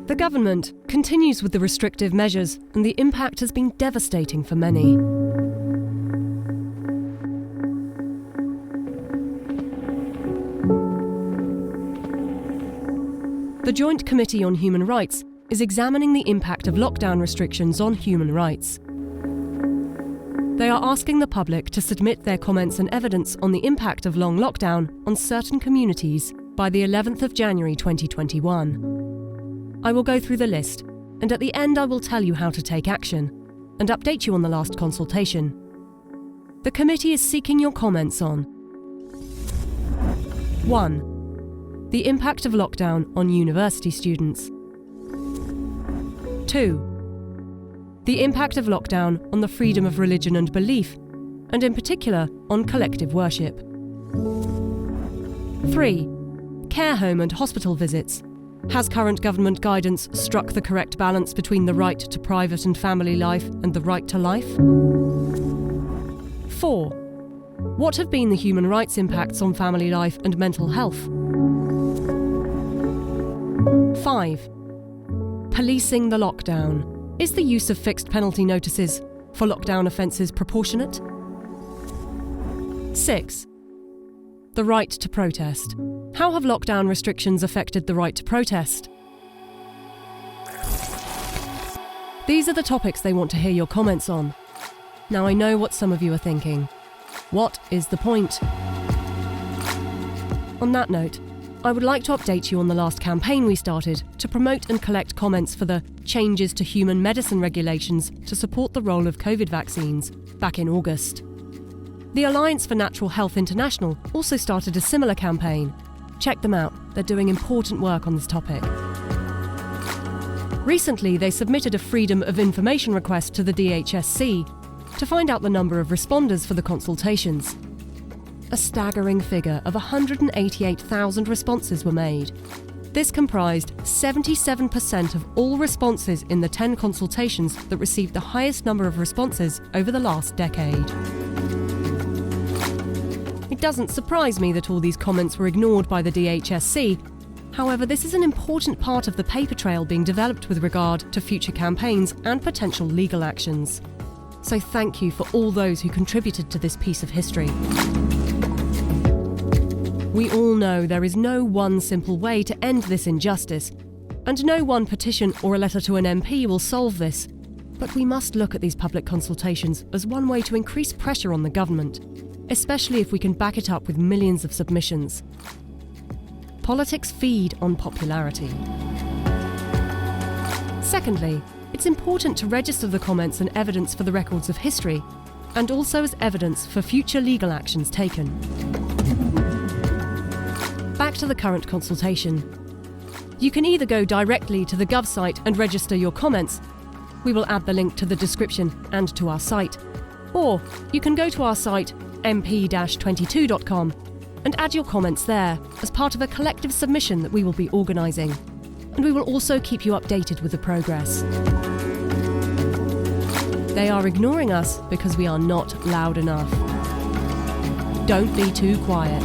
The government continues with the restrictive measures, and the impact has been devastating for many. The Joint Committee on Human Rights is examining the impact of lockdown restrictions on human rights. They are asking the public to submit their comments and evidence on the impact of long lockdown on certain communities by the 11th of January 2021. I will go through the list, and at the end I will tell you how to take action and update you on the last consultation. The committee is seeking your comments on 1. The impact of lockdown on university students. 2. The impact of lockdown on the freedom of religion and belief, and in particular on collective worship. 3. Care home and hospital visits. Has current government guidance struck the correct balance between the right to private and family life and the right to life? 4. What have been the human rights impacts on family life and mental health? 5. Policing the lockdown. Is the use of fixed penalty notices for lockdown offences proportionate? 6. The right to protest. How have lockdown restrictions affected the right to protest? These are the topics they want to hear your comments on. Now I know what some of you are thinking. What is the point? On that note, I would like to update you on the last campaign we started to promote and collect comments for the changes to human medicine regulations to support the role of COVID vaccines back in August. The Alliance for Natural Health International also started a similar campaign. Check them out, they're doing important work on this topic. Recently, they submitted a Freedom of Information request to the DHSC to find out the number of responders for the consultations. A staggering figure of 188,000 responses were made. This comprised 77% of all responses in the 10 consultations that received the highest number of responses over the last decade. It doesn't surprise me that all these comments were ignored by the DHSC. However, this is an important part of the paper trail being developed with regard to future campaigns and potential legal actions. So thank you for all those who contributed to this piece of history. We all know there is no one simple way to end this injustice, and no one petition or a letter to an MP will solve this. But we must look at these public consultations as one way to increase pressure on the government, especially if we can back it up with millions of submissions. Politics feed on popularity. Secondly, it's important to register the comments and evidence for the records of history, and also as evidence for future legal actions taken. Back to the current consultation. You can either go directly to the Gov site and register your comments. We will add the link to the description and to our site. Or you can go to our site mp-22.com and add your comments there as part of a collective submission that we will be organising. And we will also keep you updated with the progress. They are ignoring us because we are not loud enough. Don't be too quiet.